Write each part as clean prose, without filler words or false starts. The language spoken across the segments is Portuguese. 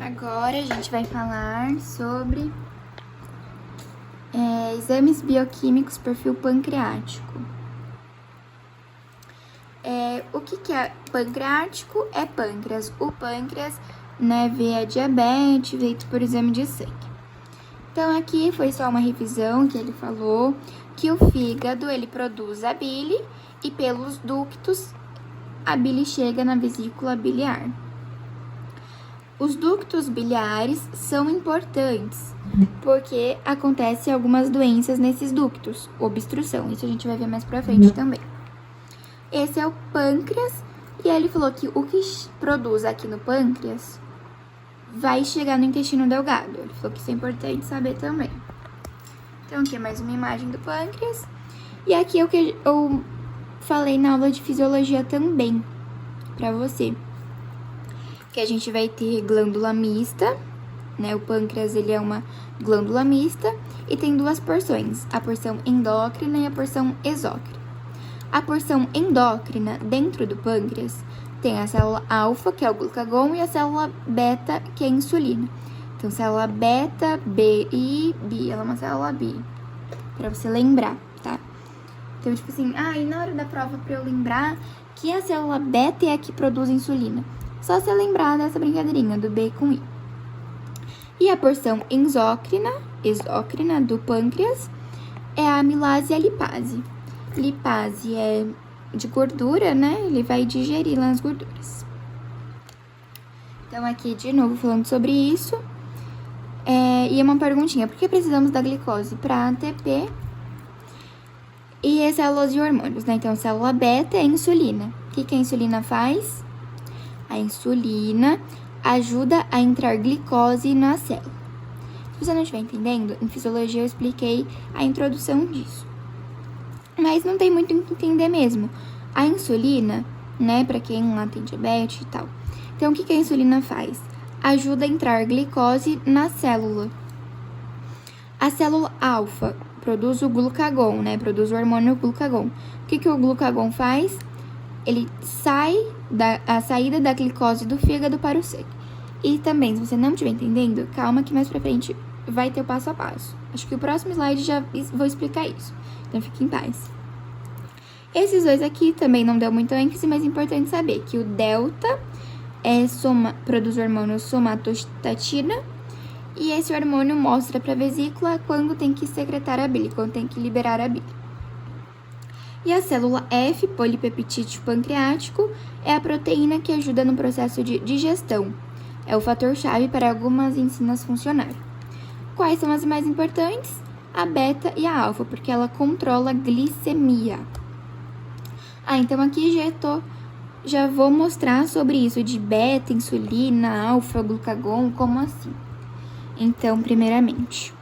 Agora a gente vai falar sobre exames bioquímicos perfil pancreático. O que é pancreático? É pâncreas. O pâncreas, vê a diabetes, feito por exame de sangue. Então, aqui foi só uma revisão que ele falou que o fígado, ele produz a bile e pelos ductos a bile chega na vesícula biliar. Os ductos biliares são importantes, porque acontecem algumas doenças nesses ductos, obstrução, isso a gente vai ver mais pra frente também. Esse é o pâncreas, e ele falou que o que produz aqui no pâncreas vai chegar no intestino delgado. Ele falou que isso é importante saber também. Então, aqui é mais uma imagem do pâncreas. E aqui é o que eu falei na aula de fisiologia também, pra você. Que a gente vai ter glândula mista, O pâncreas, ele é uma glândula mista e tem duas porções, a porção endócrina e a porção exócrina. A porção endócrina, dentro do pâncreas, tem a célula alfa, que é o glucagon, e a célula beta, que é a insulina. Então, célula beta, B e bi, ela é uma célula bi, pra você lembrar, tá? Então, tipo assim, e na hora da prova pra eu lembrar que a célula beta é a que produz insulina. Só você lembrar dessa brincadeirinha do B com I. E a porção exócrina do pâncreas é a amilase e a lipase. Lipase é de gordura, Ele vai digerir lá as gorduras. Então, aqui de novo falando sobre isso. E é uma perguntinha, por que precisamos da glicose? Para ATP e as células de hormônios, Então, célula beta é a insulina. O que a insulina faz? A insulina ajuda a entrar glicose na célula. Se você não estiver entendendo, em fisiologia eu expliquei a introdução disso. Mas não tem muito o que entender mesmo. A insulina, para quem lá tem diabetes e tal. Então, o que a insulina faz? Ajuda a entrar glicose na célula. A célula alfa produz o glucagon, Produz o hormônio glucagon. O que o glucagon faz? Ele sai a saída da glicose do fígado para o sangue. E também, se você não estiver entendendo, calma que mais pra frente vai ter o passo a passo. Acho que o próximo slide já vou explicar isso. Então, fique em paz. Esses dois aqui também não deu muito ênfase, mas é importante saber que o delta produz o hormônio somatostatina e esse hormônio mostra para a vesícula quando tem que secretar a bile, quando tem que liberar a bile. E a célula F, polipeptídeo pancreático, é a proteína que ajuda no processo de digestão. É o fator-chave para algumas enzimas funcionarem. Quais são as mais importantes? A beta e a alfa, porque ela controla a glicemia. Então aqui já vou mostrar sobre isso de beta, insulina, alfa, glucagon, como assim. Então, primeiramente,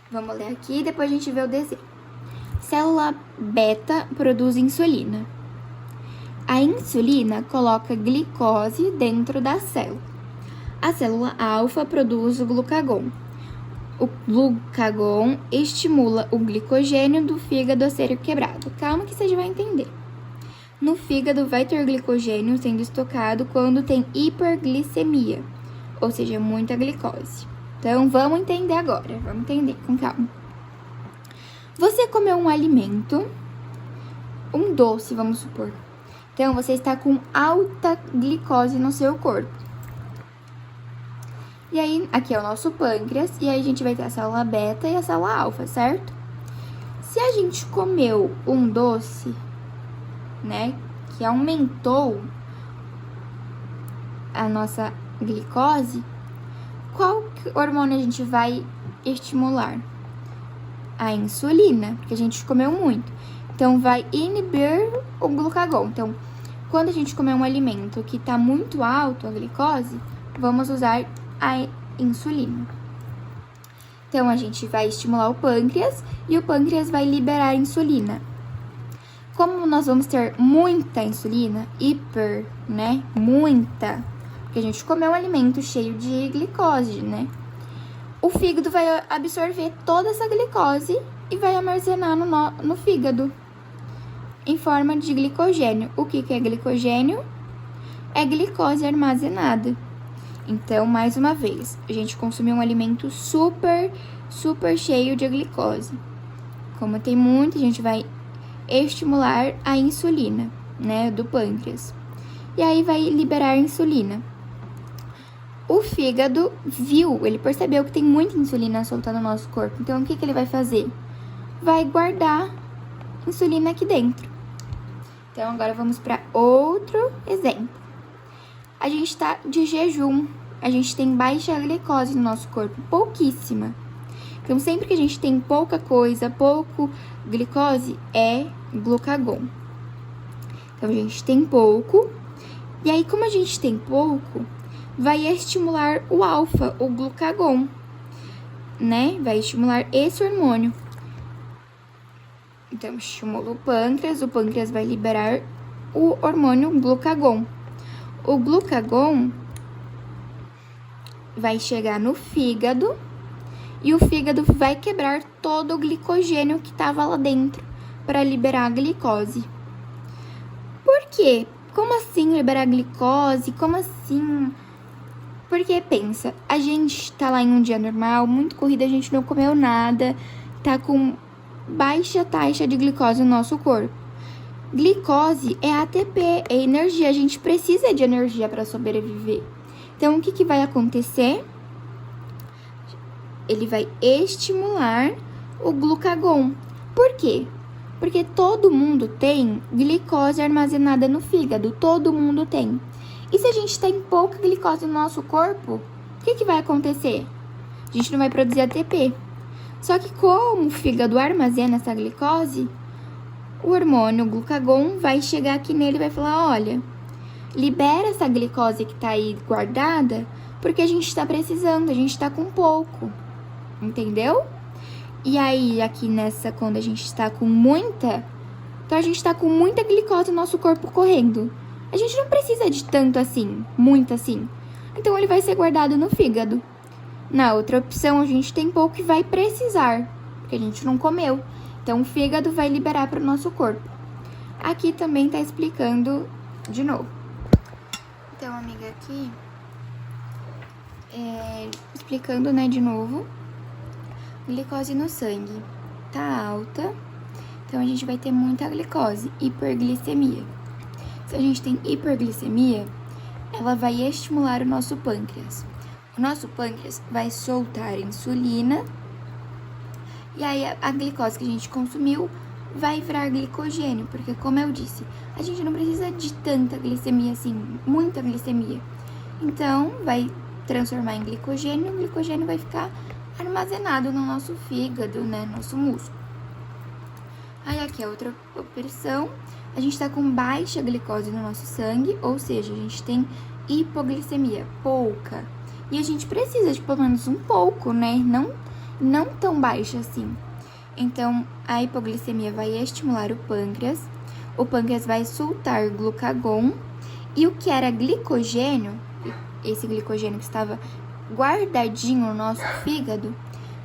vamos ler aqui e depois a gente vê o desenho. Célula beta produz insulina. A insulina coloca glicose dentro da célula. A célula alfa produz o glucagon. O glucagon estimula o glicogênio do fígado a ser quebrado. Calma que você já vai entender. No fígado vai ter glicogênio sendo estocado quando tem hiperglicemia, ou seja, muita glicose. Então, vamos entender agora, vamos entender com calma. Você comeu um alimento, um doce, vamos supor. Então, você está com alta glicose no seu corpo. E aí, aqui é o nosso pâncreas, e aí a gente vai ter a célula beta e a célula alfa, certo? Se a gente comeu um doce, que aumentou a nossa glicose, qual hormônio a gente vai estimular? A insulina, porque a gente comeu muito. Então, vai inibir o glucagon. Então, quando a gente comer um alimento que está muito alto a glicose, vamos usar a insulina. Então, a gente vai estimular o pâncreas e o pâncreas vai liberar a insulina. Como nós vamos ter muita insulina, muita, porque a gente comeu um alimento cheio de glicose, O fígado vai absorver toda essa glicose e vai armazenar no fígado em forma de glicogênio. O que é glicogênio? É glicose armazenada. Então, mais uma vez, a gente consumiu um alimento super cheio de glicose. Como tem muito, a gente vai estimular a insulina, né, do pâncreas. E aí vai liberar insulina. O fígado viu, ele percebeu que tem muita insulina solta no nosso corpo. Então, o que ele vai fazer? Vai guardar insulina aqui dentro. Então, agora vamos para outro exemplo. A gente tá de jejum, a gente tem baixa glicose no nosso corpo, pouquíssima. Então, sempre que a gente tem pouca coisa, pouco glicose, é glucagon. Então, a gente tem pouco. E aí, como a gente tem pouco, vai estimular o alfa, o glucagon, né? Vai estimular esse hormônio. Então, estimula o pâncreas vai liberar o hormônio glucagon. O glucagon vai chegar no fígado e o fígado vai quebrar todo o glicogênio que estava lá dentro para liberar a glicose. Por quê? Como assim liberar glicose? Como assim? Porque pensa, a gente tá lá em um dia normal, muito corrida, a gente não comeu nada, tá com baixa taxa de glicose no nosso corpo. Glicose é ATP, é energia, a gente precisa de energia para sobreviver. Então, o que vai acontecer? Ele vai estimular o glucagon. Por quê? Porque todo mundo tem glicose armazenada no fígado, todo mundo tem. E se a gente tem pouca glicose no nosso corpo, o que vai acontecer? A gente não vai produzir ATP. Só que como o fígado armazena essa glicose, o hormônio glucagon vai chegar aqui nele e vai falar, olha, libera essa glicose que tá aí guardada, porque a gente tá precisando, a gente tá com pouco, entendeu? E aí, aqui nessa, quando a gente tá com muita, então a gente tá com muita glicose no nosso corpo correndo. A gente não precisa de tanto assim, muito assim. Então, ele vai ser guardado no fígado. Na outra opção, a gente tem pouco e vai precisar, porque a gente não comeu. Então, o fígado vai liberar para o nosso corpo. Aqui também tá explicando de novo. Então, amiga, aqui, explicando, né, de novo. Glicose no sangue tá alta, então a gente vai ter muita glicose, hiperglicemia. Se a gente tem hiperglicemia, ela vai estimular o nosso pâncreas. O nosso pâncreas vai soltar insulina, e aí a glicose que a gente consumiu vai virar glicogênio, porque como eu disse, a gente não precisa de tanta glicemia assim, muita glicemia. Então, vai transformar em glicogênio, o glicogênio vai ficar armazenado no nosso fígado, né, nosso músculo. Aí aqui é outra opção, a gente tá com baixa glicose no nosso sangue, ou seja, a gente tem hipoglicemia, pouca. E a gente precisa de pelo menos um pouco, né, não tão baixa assim. Então, a hipoglicemia vai estimular o pâncreas vai soltar glucagon, e o que era glicogênio, esse glicogênio que estava guardadinho no nosso fígado,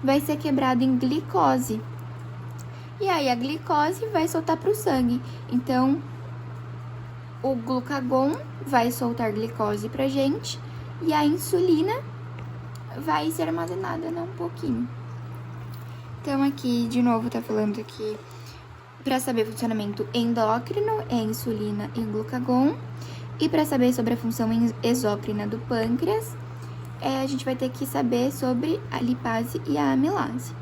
vai ser quebrado em glicose. E aí a glicose vai soltar para o sangue. Então, o glucagon vai soltar glicose pra gente e a insulina vai ser armazenada, né, um pouquinho. Então, aqui, de novo, tá falando aqui, para saber o funcionamento endócrino, é insulina e glucagon. E para saber sobre a função exócrina do pâncreas, a gente vai ter que saber sobre a lipase e a amilase.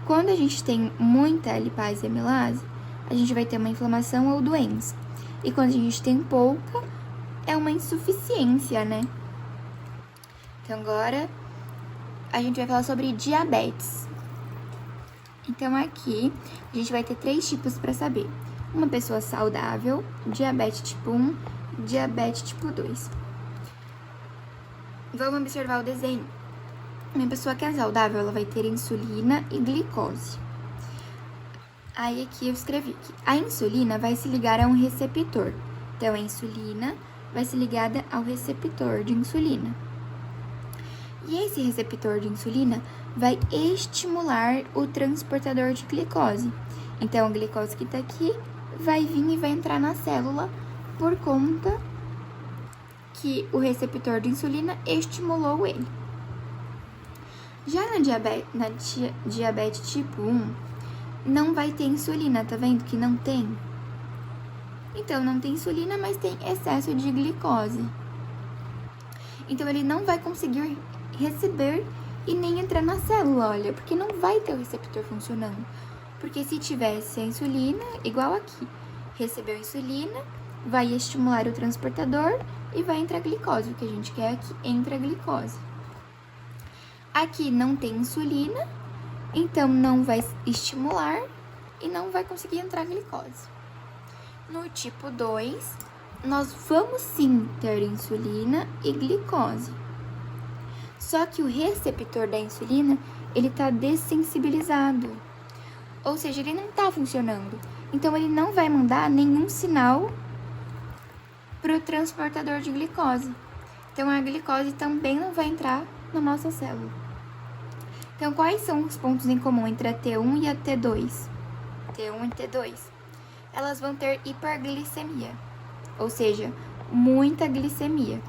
Quando a gente tem muita lipase e amilase, a gente vai ter uma inflamação ou doença. E quando a gente tem pouca, é uma insuficiência, né? Então, agora, a gente vai falar sobre diabetes. Então, aqui, a gente vai ter 3 tipos para saber. Uma pessoa saudável, diabetes tipo 1, diabetes tipo 2. Vamos observar o desenho. Uma pessoa que é saudável, ela vai ter insulina e glicose. Aí aqui eu escrevi que a insulina vai se ligar a um receptor. Então, a insulina vai ser ligada ao receptor de insulina. E esse receptor de insulina vai estimular o transportador de glicose. Então, a glicose que tá aqui vai vir e vai entrar na célula por conta que o receptor de insulina estimulou ele. Já na diabetes tipo 1, não vai ter insulina, tá vendo que não tem? Então, não tem insulina, mas tem excesso de glicose. Então, ele não vai conseguir receber e nem entrar na célula, olha, porque não vai ter o receptor funcionando. Porque se tivesse a insulina, igual aqui, recebeu a insulina, vai estimular o transportador e vai entrar glicose. O que a gente quer aqui, entra glicose. Aqui não tem insulina, então não vai estimular e não vai conseguir entrar glicose. No tipo 2, nós vamos sim ter insulina e glicose. Só que o receptor da insulina, ele tá dessensibilizado. Ou seja, ele não tá funcionando. Então, ele não vai mandar nenhum sinal pro transportador de glicose. Então, a glicose também não vai entrar na nossa célula. Então, quais são os pontos em comum entre a T1 e a T2? T1 e T2. Elas vão ter hiperglicemia, ou seja, muita glicemia.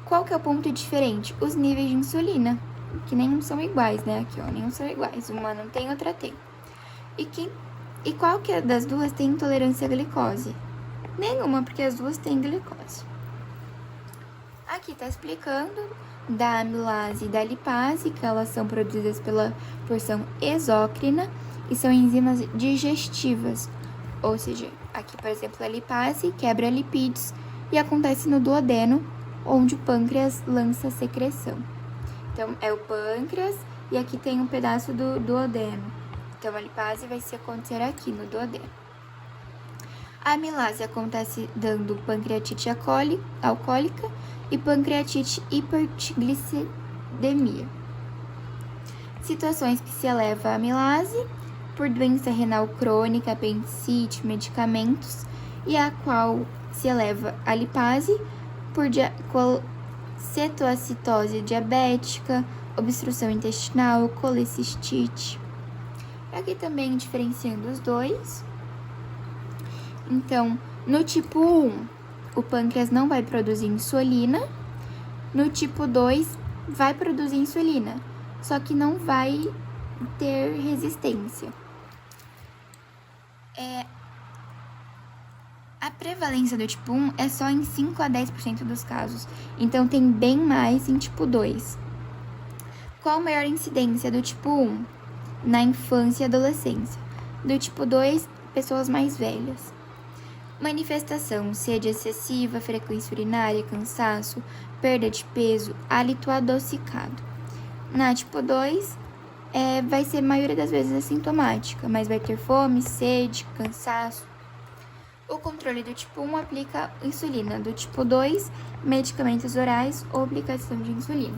Qual que é o ponto diferente? Os níveis de insulina, que nem são iguais, né? Aqui, ó, nenhum são iguais. Uma não tem, outra tem. E qual que é das duas tem intolerância à glicose? Nenhuma, porque as duas têm glicose. Aqui tá explicando da amilase e da lipase, que elas são produzidas pela porção exócrina e são enzimas digestivas. Ou seja, aqui, por exemplo, a lipase quebra lipídios e acontece no duodeno, onde o pâncreas lança secreção. Então, é o pâncreas e aqui tem um pedaço do duodeno. Então, a lipase vai se acontecer aqui no duodeno. A amilase acontece dando pancreatite alcoólica e pancreatite hiperglicemia. Situações que se eleva a amilase por doença renal crônica, apendicite, medicamentos, e a qual se eleva a lipase por cetoacitose diabética, obstrução intestinal, colecistite. Aqui também diferenciando os dois. Então, no tipo 1, o pâncreas não vai produzir insulina. No tipo 2, vai produzir insulina, só que não vai ter resistência. A prevalência do tipo 1 é só em 5 a 10% dos casos, então tem bem mais em tipo 2. Qual a maior incidência do tipo 1? Na infância e adolescência. Do tipo 2, pessoas mais velhas. Manifestação: sede excessiva, frequência urinária, cansaço, perda de peso, hálito adocicado. Na tipo 2, vai ser a maioria das vezes assintomática, mas vai ter fome, sede, cansaço. O controle do tipo 1 aplica insulina, do tipo 2, medicamentos orais ou aplicação de insulina.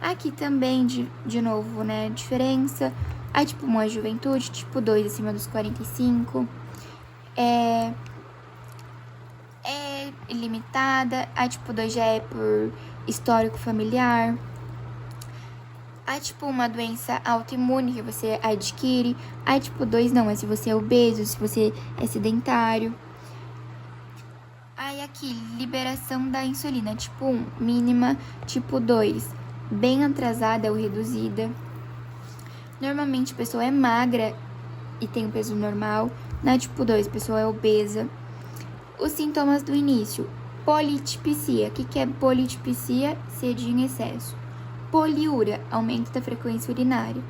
Aqui também, de novo, né, diferença. A tipo 1 é juventude, tipo 2 acima dos 45. É ilimitada. A tipo 2 já é por histórico familiar. A tipo 1 uma doença autoimune que você adquire. A tipo 2 não, é se você é obeso, se você é sedentário. Aí aqui, liberação da insulina, tipo 1, mínima, tipo 2, bem atrasada ou reduzida. Normalmente a pessoa é magra e tem um peso normal. Na tipo 2, a pessoa é obesa. Os sintomas do início: politipsia. O que é politipsia? Sede em excesso. Poliúria, aumento da frequência urinária.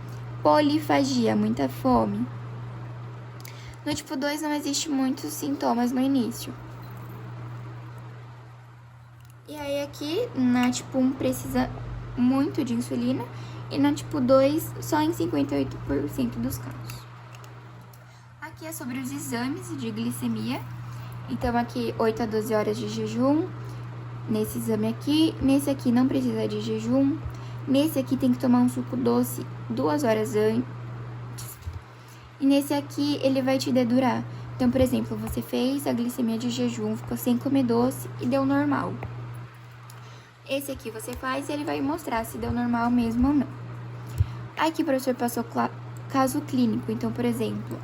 Polifagia, muita fome. No tipo 2 não existe muitos sintomas no início. E aí aqui, na tipo 1 precisa muito de insulina e na tipo 2 só em 58% dos casos. Aqui é sobre os exames de glicemia. Então aqui 8 a 12 horas de jejum. Nesse exame aqui, nesse aqui não precisa de jejum. Nesse aqui tem que tomar um suco doce 2 horas antes. E nesse aqui ele vai te dedurar. Então, por exemplo, você fez a glicemia de jejum, ficou sem comer doce e deu normal. Esse aqui você faz e ele vai mostrar se deu normal mesmo ou não. Aqui o professor passou caso clínico. Então, por exemplo,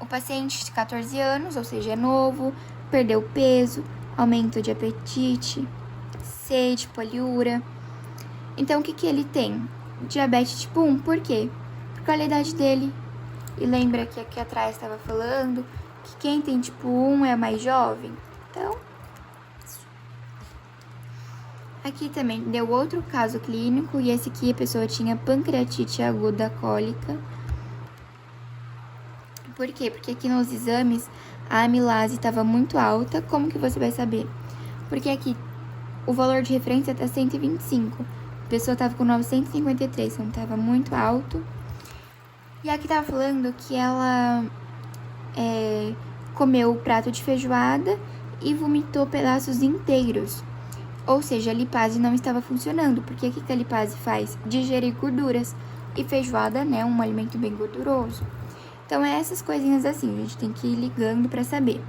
o paciente de 14 anos, ou seja, é novo, perdeu peso, aumento de apetite, sede, poliúria. Então, o que ele tem? Diabetes tipo 1, por quê? Por causa da idade dele. E lembra que aqui atrás estava falando que quem tem tipo 1 é mais jovem? Então, aqui também deu outro caso clínico, e esse aqui a pessoa tinha pancreatite aguda cólica. Por quê? Porque aqui nos exames a amilase estava muito alta. Como que você vai saber? Porque aqui o valor de referência está 125. A pessoa estava com 953, então estava muito alto. E aqui tava falando que ela comeu o prato de feijoada e vomitou pedaços inteiros. Ou seja, a lipase não estava funcionando, porque o que a lipase faz? Digerir gorduras. E feijoada, né, um alimento bem gorduroso. Então, é essas coisinhas assim, a gente tem que ir ligando pra saber.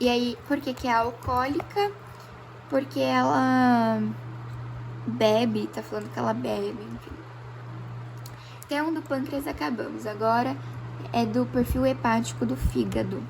E aí, por que é alcoólica? Porque ela bebe, tá falando que ela bebe, enfim. Então, do pâncreas acabamos. Agora é do perfil hepático do fígado.